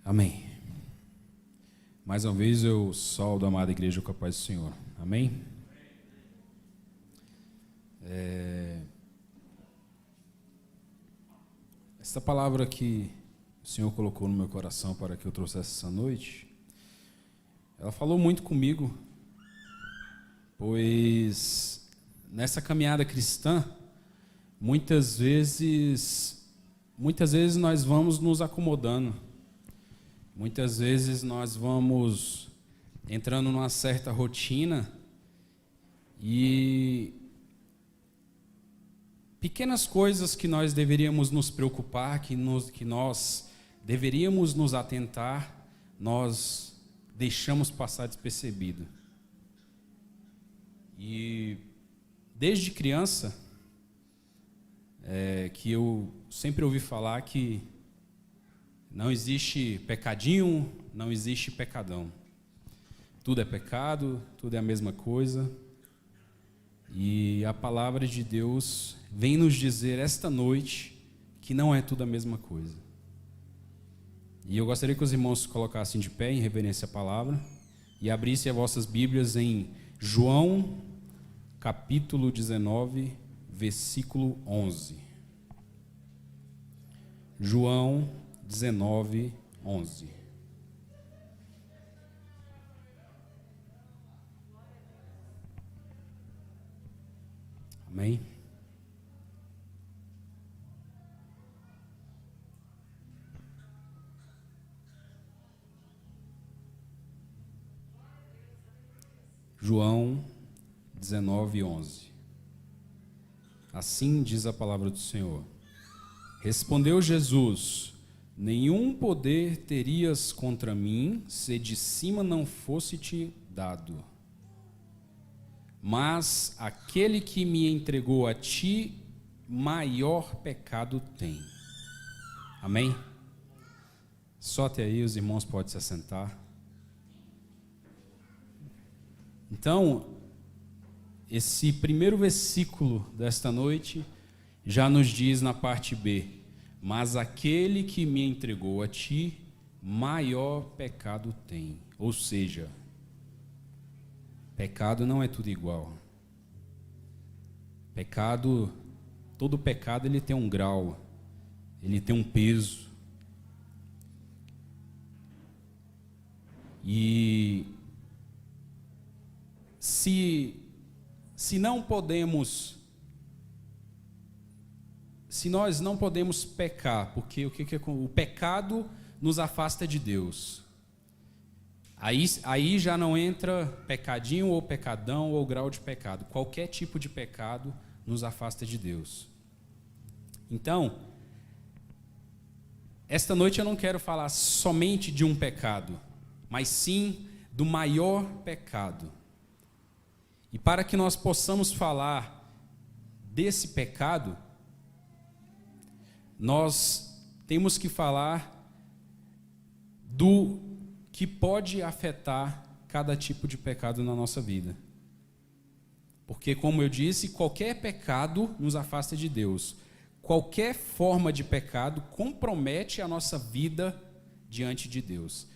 Amém. Mais uma vez eu saudo a amada igreja com a paz do Senhor. Amém? Essa palavra que o Senhor colocou no meu coração para que eu trouxesse essa noite, ela falou muito comigo, pois nessa caminhada cristã, muitas vezes nós vamos nos acomodando. Muitas vezes nós vamos entrando numa certa rotina e pequenas coisas que nós deveríamos nos preocupar, que nós deveríamos nos atentar, nós deixamos passar despercebido. E desde criança, que eu sempre ouvi falar que não existe pecadinho, não existe pecadão. Tudo é pecado, tudo é a mesma coisa. E a palavra de Deus vem nos dizer esta noite que não é tudo a mesma coisa. E eu gostaria que os irmãos se colocassem de pé em reverência à palavra e abrissem as vossas Bíblias em João, capítulo 19, versículo 11. João 19, 11. Amém? João 19, 11. Assim diz a palavra do Senhor. Respondeu Jesus: nenhum poder terias contra mim, se de cima não fosse-te dado. Mas aquele que me entregou a ti, maior pecado tem. Amém? Só até aí os irmãos podem se assentar. Então, esse primeiro versículo desta noite já nos diz na parte B: mas aquele que me entregou a ti, maior pecado tem. Ou seja, pecado não é tudo igual. Todo pecado ele tem um grau, ele tem um peso. E se nós não podemos pecar, porque o pecado nos afasta de Deus. Aí já não entra pecadinho ou pecadão ou grau de pecado. Qualquer tipo de pecado nos afasta de Deus. Então, esta noite eu não quero falar somente de um pecado, mas sim do maior pecado. E para que nós possamos falar desse pecado, nós temos que falar do que pode afetar cada tipo de pecado na nossa vida. Porque, como eu disse, qualquer pecado nos afasta de Deus. Qualquer forma de pecado compromete a nossa vida diante de Deus.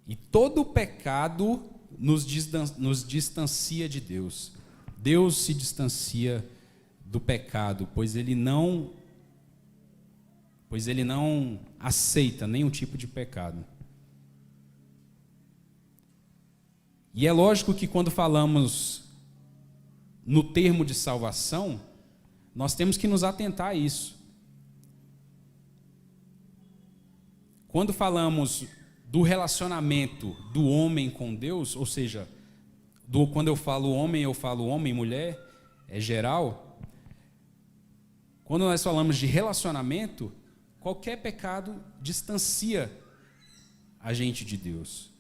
E todo pecado nos distancia de Deus. Deus se distancia do pecado, pois ele não aceita nenhum tipo de pecado. E é lógico que quando falamos no termo de salvação, nós temos que nos atentar a isso. Quando falamos do relacionamento do homem com Deus, ou seja, quando eu falo homem, mulher, é geral. Quando nós falamos de relacionamento, qualquer pecado distancia a gente de Deus.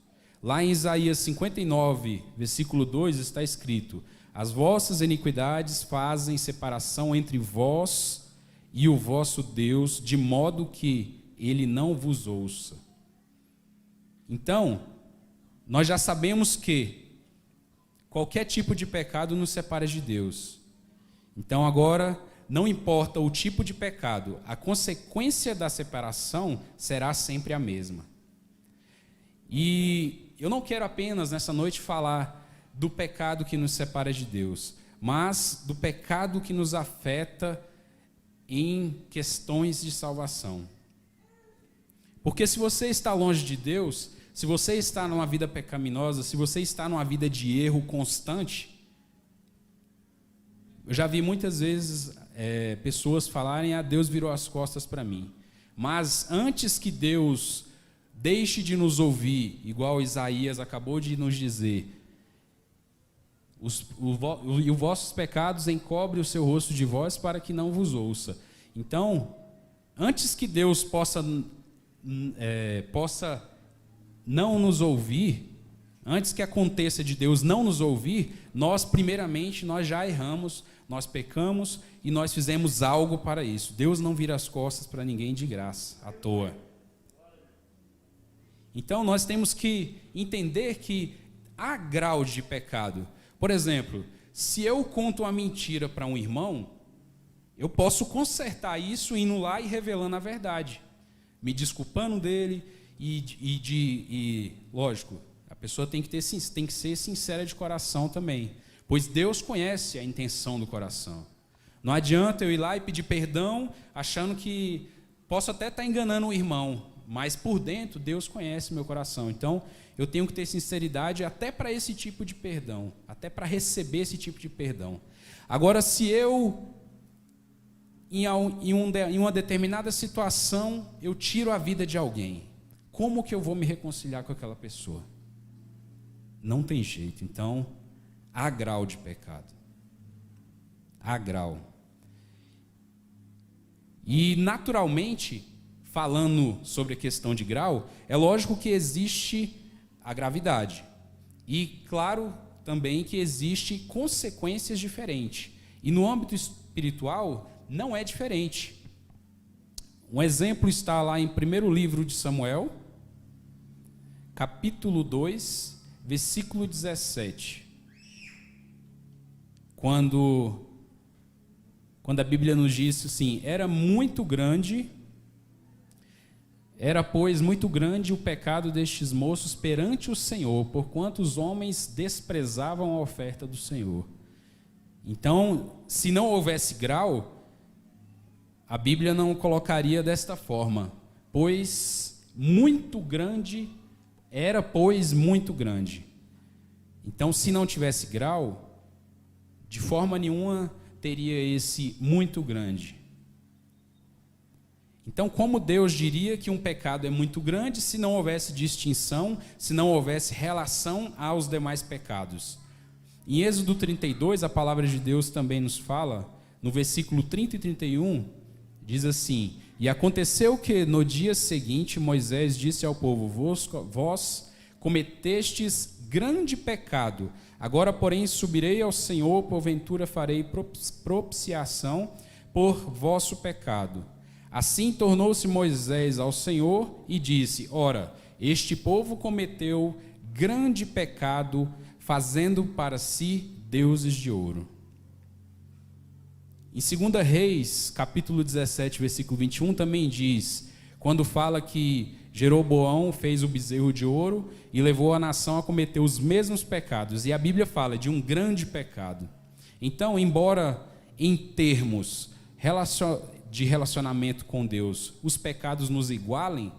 Lá em Isaías 59, versículo 2, está escrito: as vossas iniquidades fazem separação entre vós e o vosso Deus, de modo que ele não vos ouça. Então, nós já sabemos que qualquer tipo de pecado nos separa de Deus. Então agora, não importa o tipo de pecado, a consequência da separação será sempre a mesma. E eu não quero apenas nessa noite falar do pecado que nos separa de Deus, mas do pecado que nos afeta em questões de salvação. Porque se você está longe de Deus, se você está numa vida pecaminosa, se você está numa vida de erro constante, eu já vi muitas vezes pessoas falarem: Deus virou as costas para mim. Mas antes que Deus deixe de nos ouvir, igual Isaías acabou de nos dizer, os vossos pecados encobrem o seu rosto de vós para que não vos ouça. Então, antes que Deus possa não nos ouvir, antes que aconteça de Deus não nos ouvir, nós já erramos, nós pecamos e nós fizemos algo para isso. Deus não vira as costas para ninguém de graça, à toa. Então nós temos que entender que há grau de pecado. Por exemplo, se eu conto uma mentira para um irmão, eu posso consertar isso indo lá e revelando a verdade, me desculpando dele lógico, a pessoa tem que ser sincera de coração também, pois Deus conhece a intenção do coração. Não adianta eu ir lá e pedir perdão achando que posso até estar enganando o irmão, mas por dentro Deus conhece o meu coração. Então eu tenho que ter sinceridade até para esse tipo de perdão, até para receber esse tipo de perdão. Agora, se eu em uma determinada situação eu tiro a vida de alguém, como que eu vou me reconciliar com aquela pessoa? Não tem jeito. Então há grau de pecado, há grau. E naturalmente, falando sobre a questão de grau, é lógico que existe a gravidade. E claro também que existe consequências diferentes. E no âmbito espiritual não é diferente. Um exemplo está lá em 1º livro de Samuel, capítulo 2, versículo 17. Quando a Bíblia nos diz assim: era, pois, muito grande o pecado destes moços perante o Senhor, porquanto os homens desprezavam a oferta do Senhor. Então, se não houvesse grau, a Bíblia não colocaria desta forma: pois muito grande, era, pois, muito grande. Então, se não tivesse grau, de forma nenhuma teria esse muito grande. Então, como Deus diria que um pecado é muito grande se não houvesse distinção, se não houvesse relação aos demais pecados? Em Êxodo 32, a palavra de Deus também nos fala, no versículo 30 e 31, diz assim: e aconteceu que no dia seguinte Moisés disse ao povo: vós cometestes grande pecado, agora porém subirei ao Senhor, porventura farei propiciação por vosso pecado. Assim tornou-se Moisés ao Senhor e disse: ora, este povo cometeu grande pecado, fazendo para si deuses de ouro. Em 2 Reis, capítulo 17, versículo 21, também diz, quando fala que Jeroboão fez o bezerro de ouro e levou a nação a cometer os mesmos pecados. E a Bíblia fala de um grande pecado. Então, embora em termos de relacionamento com Deus os pecados nos igualem,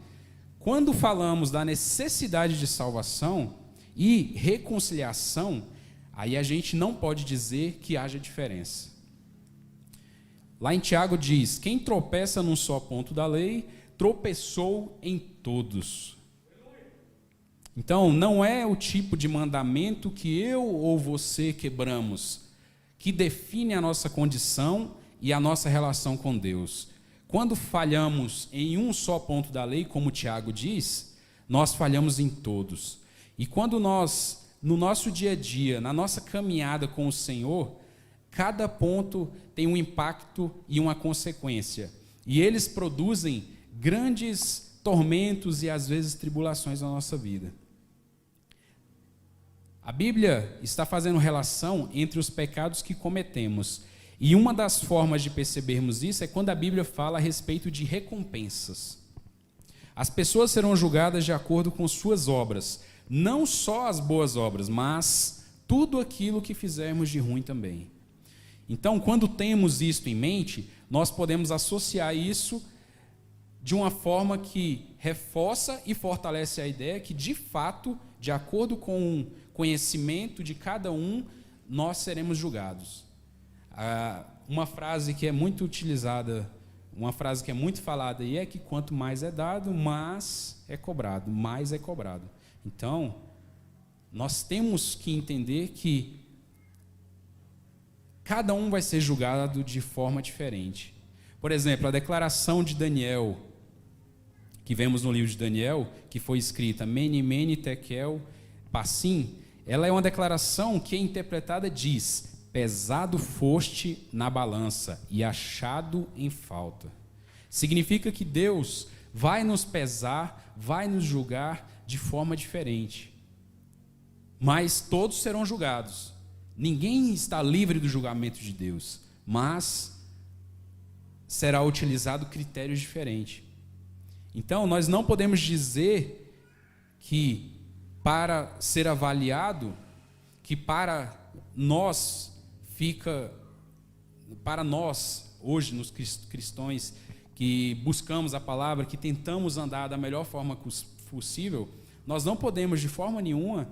quando falamos da necessidade de salvação e reconciliação, aí a gente não pode dizer que haja diferença. Lá em Tiago diz: quem tropeça num só ponto da lei, tropeçou em todos. Então, não é o tipo de mandamento que eu ou você quebramos que define a nossa condição e a nossa relação com Deus. Quando falhamos em um só ponto da lei, como Tiago diz, nós falhamos em todos. E quando nós, no nosso dia a dia, na nossa caminhada com o Senhor, cada ponto tem um impacto e uma consequência. E eles produzem grandes tormentos e às vezes tribulações na nossa vida. A Bíblia está fazendo relação entre os pecados que cometemos. E uma das formas de percebermos isso é quando a Bíblia fala a respeito de recompensas. As pessoas serão julgadas de acordo com suas obras, não só as boas obras, mas tudo aquilo que fizermos de ruim também. Então, quando temos isto em mente, nós podemos associar isso de uma forma que reforça e fortalece a ideia que, de fato, de acordo com o conhecimento de cada um, nós seremos julgados. Uma frase que é muito utilizada, uma frase que é muito falada, e é que quanto mais é dado, mais é cobrado, mais é cobrado. Então, nós temos que entender que cada um vai ser julgado de forma diferente. Por exemplo, a declaração de Daniel, que vemos no livro de Daniel, que foi escrita Mene, Mene, Tekel, Parsim, ela é uma declaração que, interpretada, diz: pesado foste na balança e achado em falta. Significa que Deus vai nos pesar, vai nos julgar de forma diferente. Mas todos serão julgados. Ninguém está livre do julgamento de Deus, mas será utilizado critérios diferentes. Então, nós não podemos dizer que para ser avaliado, que para nós hoje, nos cristãos, que buscamos a palavra, que tentamos andar da melhor forma possível, nós não podemos de forma nenhuma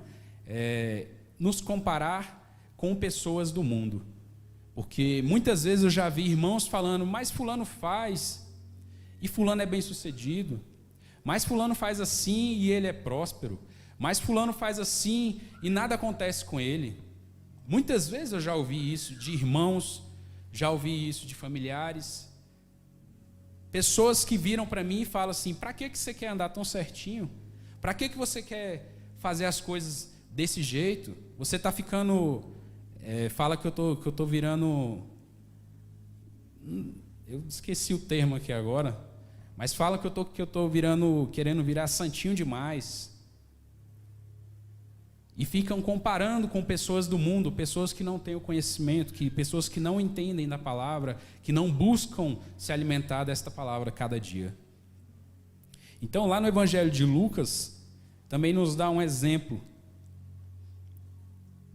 nos comparar com pessoas do mundo. Porque muitas vezes eu já vi irmãos falando: mas fulano faz, e fulano é bem sucedido, mas fulano faz assim e ele é próspero, mas fulano faz assim e nada acontece com ele. Muitas vezes eu já ouvi isso de irmãos, já ouvi isso de familiares, pessoas que viram para mim e falam assim: para que você quer andar tão certinho? Para que você quer fazer as coisas desse jeito? Você está ficando... fala que eu tô virando... Eu esqueci o termo aqui agora, mas fala que eu tô querendo virar santinho demais. E ficam comparando com pessoas do mundo, pessoas que não têm o conhecimento, pessoas que não entendem da palavra, que não buscam se alimentar desta palavra cada dia. Então, lá no Evangelho de Lucas, também nos dá um exemplo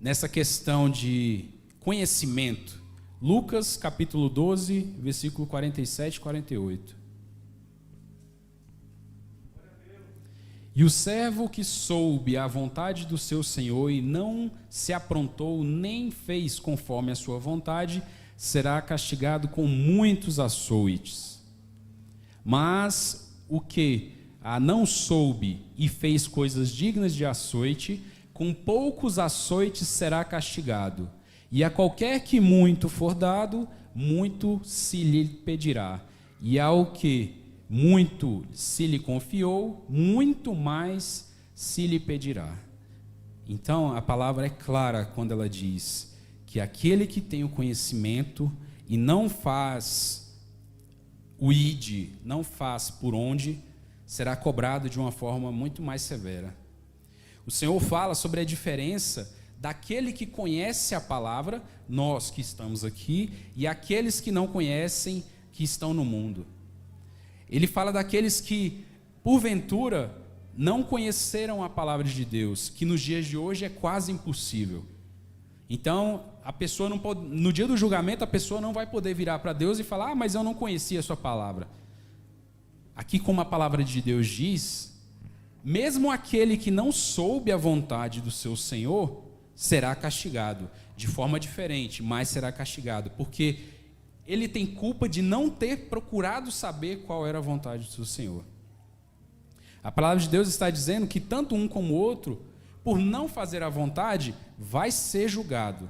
nessa questão de conhecimento. Lucas, capítulo 12, versículo 47 e 48. E o servo que soube a vontade do seu senhor e não se aprontou nem fez conforme a sua vontade, será castigado com muitos açoites. Mas o que não soube e fez coisas dignas de açoite, com poucos açoites será castigado. E a qualquer que muito for dado, muito se lhe pedirá. E ao que muito se lhe confiou, muito mais se lhe pedirá. Então, a palavra é clara quando ela diz que aquele que tem o conhecimento e não faz o ide, não faz por onde, será cobrado de uma forma muito mais severa. O Senhor fala sobre a diferença daquele que conhece a palavra, nós que estamos aqui, e aqueles que não conhecem, que estão no mundo. Ele fala daqueles que porventura, não conheceram a palavra de Deus, que nos dias de hoje é quase impossível. Então, a pessoa não pode, no dia do julgamento, a pessoa não vai poder virar para Deus e falar: mas eu não conhecia a sua palavra. Aqui, como a palavra de Deus diz, mesmo aquele que não soube a vontade do seu Senhor, será castigado, de forma diferente, mas será castigado, porque ele tem culpa de não ter procurado saber qual era a vontade do seu Senhor. A palavra de Deus está dizendo que tanto um como o outro, por não fazer a vontade, vai ser julgado.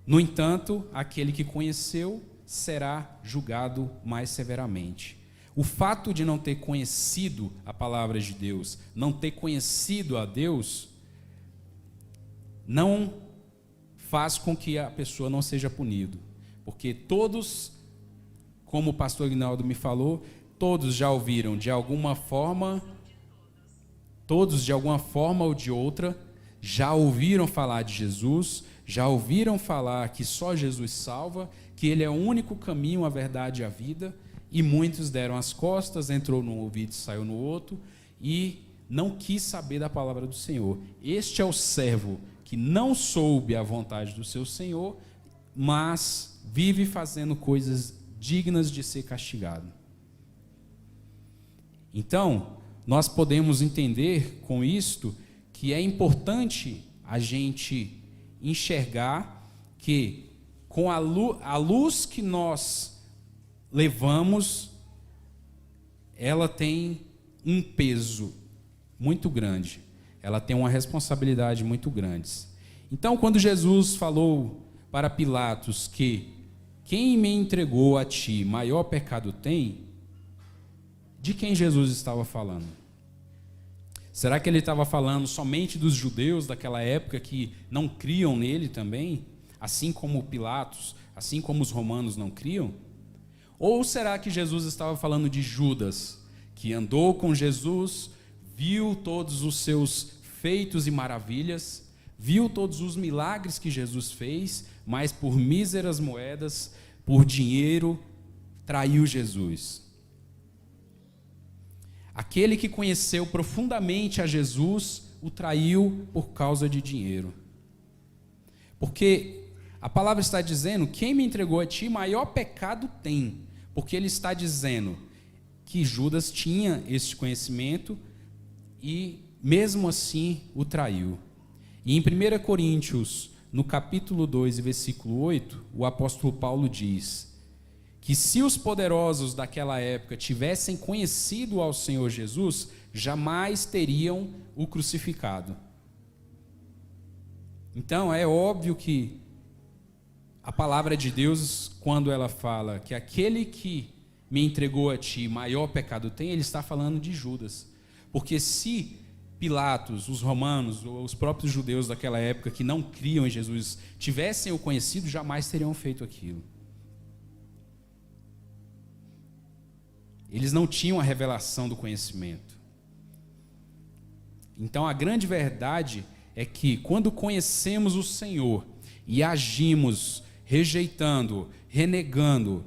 No entanto, aquele que conheceu será julgado mais severamente. O fato de não ter conhecido a palavra de Deus, não ter conhecido a Deus, não faz com que a pessoa não seja punido. Porque todos, como o pastor Aguinaldo me falou, todos já ouviram de alguma forma, todos de alguma forma ou de outra, já ouviram falar de Jesus, já ouviram falar que só Jesus salva, que Ele é o único caminho, a verdade e a vida, e muitos deram as costas, entrou num ouvido e saiu no outro, e não quis saber da palavra do Senhor. Este é o servo que não soube a vontade do seu Senhor, mas vive fazendo coisas dignas de ser castigado. Então, nós podemos entender com isto que é importante a gente enxergar que com a luz que nós levamos, ela tem um peso muito grande, ela tem uma responsabilidade muito grande. Então, quando Jesus falou para Pilatos que quem me entregou a ti maior pecado tem, de quem Jesus estava falando? Será que ele estava falando somente dos judeus daquela época que não criam nele também, assim como Pilatos, assim como os romanos não criam? Ou será que Jesus estava falando de Judas, que andou com Jesus, viu todos os seus feitos e maravilhas, viu todos os milagres que Jesus fez, mas por míseras moedas, por dinheiro, traiu Jesus? Aquele que conheceu profundamente a Jesus, o traiu por causa de dinheiro. Porque a palavra está dizendo: quem me entregou a ti, maior pecado tem. Porque ele está dizendo que Judas tinha esse conhecimento e mesmo assim o traiu. E em 1 Coríntios, no capítulo 2, versículo 8, o apóstolo Paulo diz que se os poderosos daquela época tivessem conhecido ao Senhor Jesus, jamais teriam o crucificado. Então é óbvio que a palavra de Deus, quando ela fala que aquele que me entregou a ti maior pecado tem, ele está falando de Judas. Porque se Pilatos, os romanos, ou os próprios judeus daquela época que não criam em Jesus, tivessem o conhecido, jamais teriam feito aquilo. Eles não tinham a revelação do conhecimento. Então a grande verdade é que quando conhecemos o Senhor e agimos rejeitando, renegando,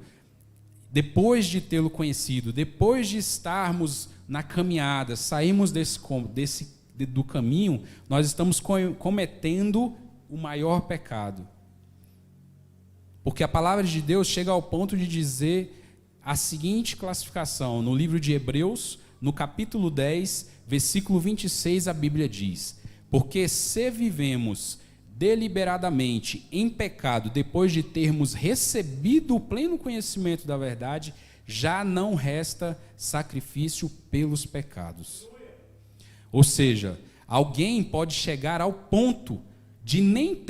depois de tê-lo conhecido, depois de estarmos na caminhada, saímos do caminho, nós estamos cometendo o maior pecado. Porque a palavra de Deus chega ao ponto de dizer a seguinte classificação: no livro de Hebreus, no capítulo 10, versículo 26, a Bíblia diz: porque se vivemos deliberadamente em pecado, depois de termos recebido o pleno conhecimento da verdade, já não resta sacrifício pelos pecados. Ou seja, alguém pode chegar ao ponto de nem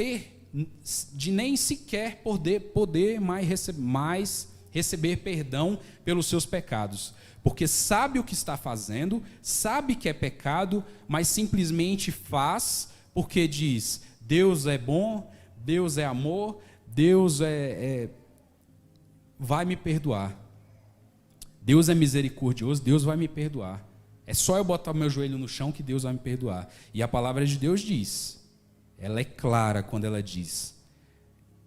sequer poder mais receber perdão pelos seus pecados, porque sabe o que está fazendo, sabe que é pecado, mas simplesmente faz porque diz: Deus é bom, Deus é amor, Deus vai me perdoar. Deus é misericordioso, Deus vai me perdoar. É só eu botar o meu joelho no chão que Deus vai me perdoar. E a palavra de Deus diz, ela é clara quando ela diz: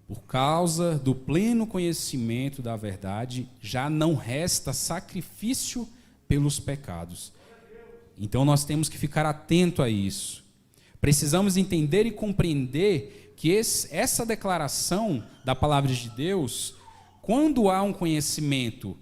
por causa do pleno conhecimento da verdade, já não resta sacrifício pelos pecados. Então nós temos que ficar atento a isso. Precisamos entender e compreender que essa declaração da palavra de Deus, quando há um conhecimento,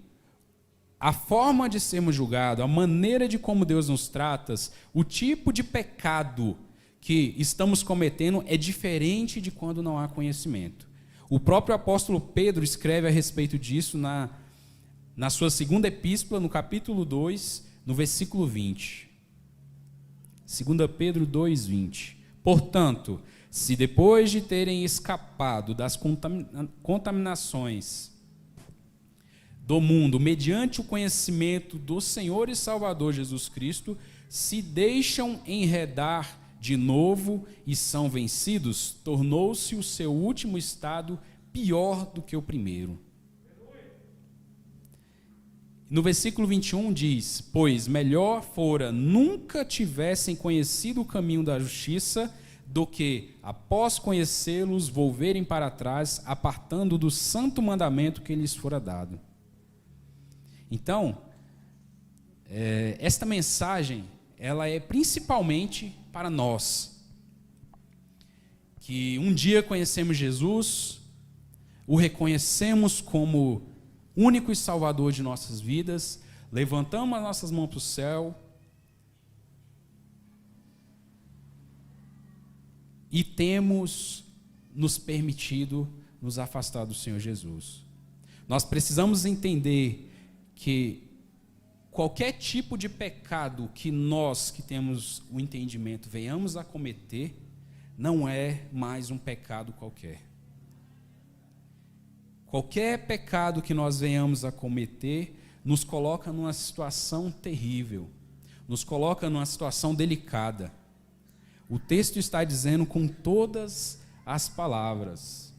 a forma de sermos julgados, a maneira de como Deus nos trata, o tipo de pecado que estamos cometendo é diferente de quando não há conhecimento. O próprio apóstolo Pedro escreve a respeito disso na sua segunda epístola, no capítulo 2, no versículo 20. 2 Pedro 2, 20. Portanto, se depois de terem escapado das contaminações do mundo, mediante o conhecimento do Senhor e Salvador Jesus Cristo, se deixam enredar de novo e são vencidos, tornou-se o seu último estado pior do que o primeiro. No versículo 21 diz: pois melhor fora nunca tivessem conhecido o caminho da justiça, do que, após conhecê-los, volverem para trás, apartando do santo mandamento que lhes fora dado. Então, esta mensagem, ela é principalmente para nós, que um dia conhecemos Jesus, o reconhecemos como único e salvador de nossas vidas, levantamos as nossas mãos para o céu e temos nos permitido nos afastar do Senhor Jesus. Nós precisamos entender que qualquer tipo de pecado que nós, que temos o entendimento, venhamos a cometer, não é mais um pecado qualquer. Qualquer pecado que nós venhamos a cometer nos coloca numa situação terrível, nos coloca numa situação delicada. O texto está dizendo com todas as palavras: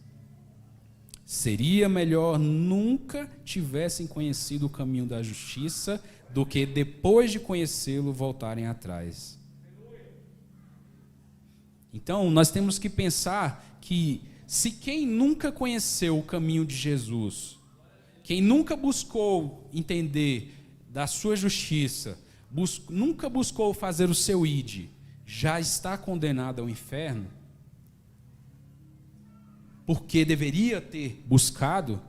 seria melhor nunca tivessem conhecido o caminho da justiça, do que depois de conhecê-lo voltarem atrás. Então, nós temos que pensar que se quem nunca conheceu o caminho de Jesus, quem nunca buscou entender da sua justiça, nunca buscou fazer o seu id, já está condenado ao inferno, porque deveria ter buscado,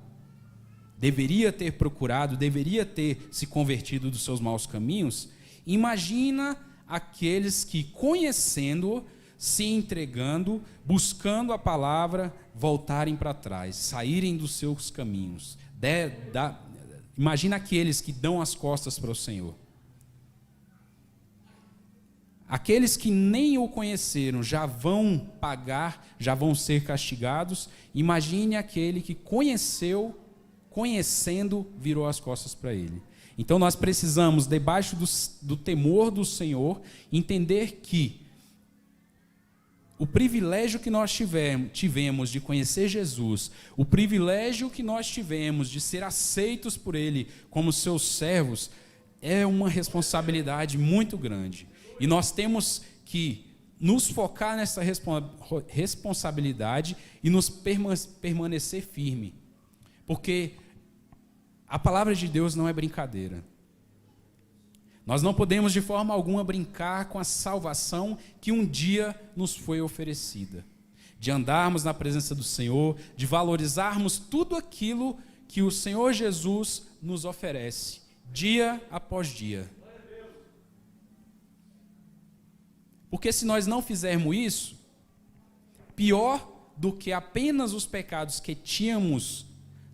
deveria ter procurado, deveria ter se convertido dos seus maus caminhos. Imagina aqueles que, conhecendo-o, se entregando, buscando a palavra, voltarem para trás, saírem dos seus caminhos. Imagina aqueles que dão as costas para o Senhor. Aqueles que nem o conheceram já vão pagar, já vão ser castigados. Imagine aquele que conheceu, conhecendo, virou as costas para ele. Então nós precisamos, debaixo do temor do Senhor, entender que o privilégio que nós tivemos de conhecer Jesus, o privilégio que nós tivemos de ser aceitos por Ele como seus servos, é uma responsabilidade muito grande. E nós temos que nos focar nessa responsabilidade e nos permanecer firme. Porque a palavra de Deus não é brincadeira. Nós não podemos de forma alguma brincar com a salvação que um dia nos foi oferecida. De andarmos na presença do Senhor, de valorizarmos tudo aquilo que o Senhor Jesus nos oferece, dia após dia. Porque se nós não fizermos isso, pior do que apenas os pecados que tínhamos,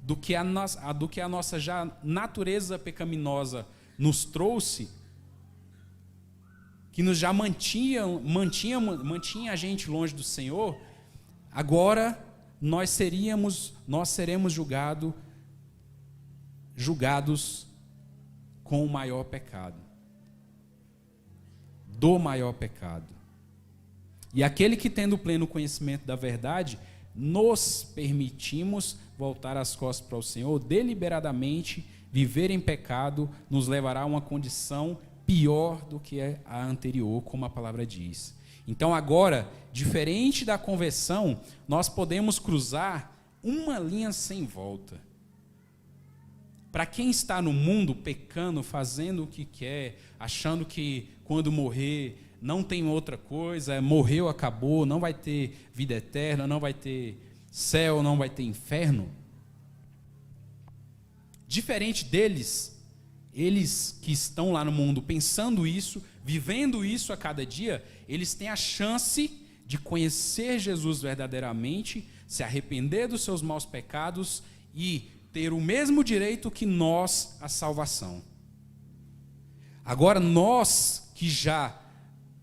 do que a nossa já natureza pecaminosa nos trouxe, que nos já mantinha a gente longe do Senhor, agora nós seremos julgados com o maior pecado, do maior pecado. E aquele que, tendo pleno conhecimento da verdade, nos permitimos voltar as costas para o Senhor, deliberadamente viver em pecado, nos levará a uma condição pior do que a anterior, como a palavra diz. Então agora, diferente da conversão, nós podemos cruzar uma linha sem volta. para quem está no mundo pecando, fazendo o que quer, achando que quando morrer não tem outra coisa, morreu, acabou, não vai ter vida eterna, não vai ter céu, não vai ter inferno. Diferente deles, eles que estão lá no mundo pensando isso, vivendo isso a cada dia, eles têm a chance de conhecer Jesus verdadeiramente, se arrepender dos seus maus pecados e ter o mesmo direito que nós à salvação. Agora, nós que já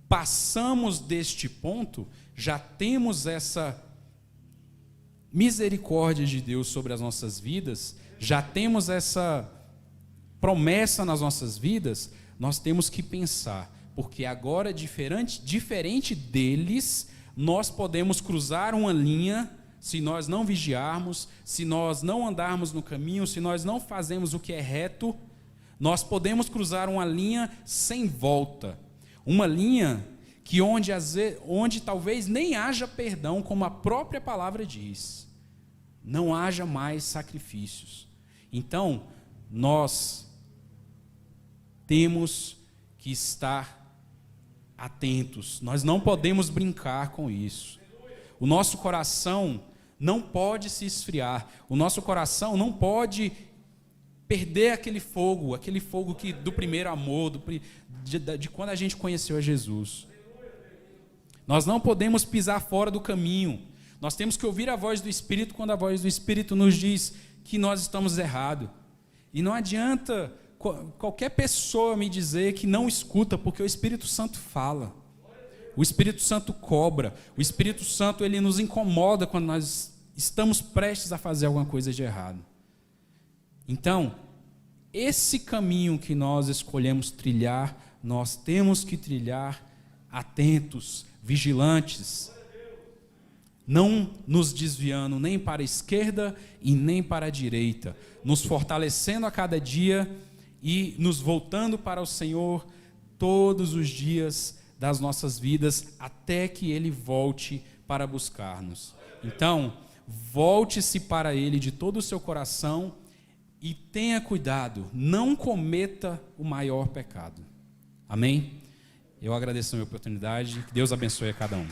passamos deste ponto, já temos essa misericórdia de Deus sobre as nossas vidas, já temos essa promessa nas nossas vidas, nós temos que pensar, porque agora, diferente deles, nós podemos cruzar uma linha, se nós não vigiarmos, se nós não andarmos no caminho, se nós não fazemos o que é reto, nós podemos cruzar uma linha sem volta, uma linha que onde talvez nem haja perdão, como a própria palavra diz, não haja mais sacrifícios. Então, nós temos que estar atentos, nós não podemos brincar com isso. O nosso coração não pode se esfriar, o nosso coração não pode perder aquele fogo que do primeiro amor, de quando a gente conheceu a Jesus. Nós não podemos pisar fora do caminho, nós temos que ouvir a voz do Espírito quando a voz do Espírito nos diz que nós estamos errados. E não adianta qualquer pessoa me dizer que não escuta, porque o Espírito Santo fala. O Espírito Santo cobra. O Espírito Santo, ele nos incomoda quando nós estamos prestes a fazer alguma coisa de errado. Então, esse caminho que nós escolhemos trilhar, nós temos que trilhar atentos, vigilantes, não nos desviando nem para a esquerda e nem para a direita, nos fortalecendo a cada dia e nos voltando para o Senhor todos os dias das nossas vidas, até que Ele volte para buscar-nos. Então, volte-se para Ele de todo o seu coração e tenha cuidado, não cometa o maior pecado. Amém? Eu agradeço a minha oportunidade, que Deus abençoe a cada um.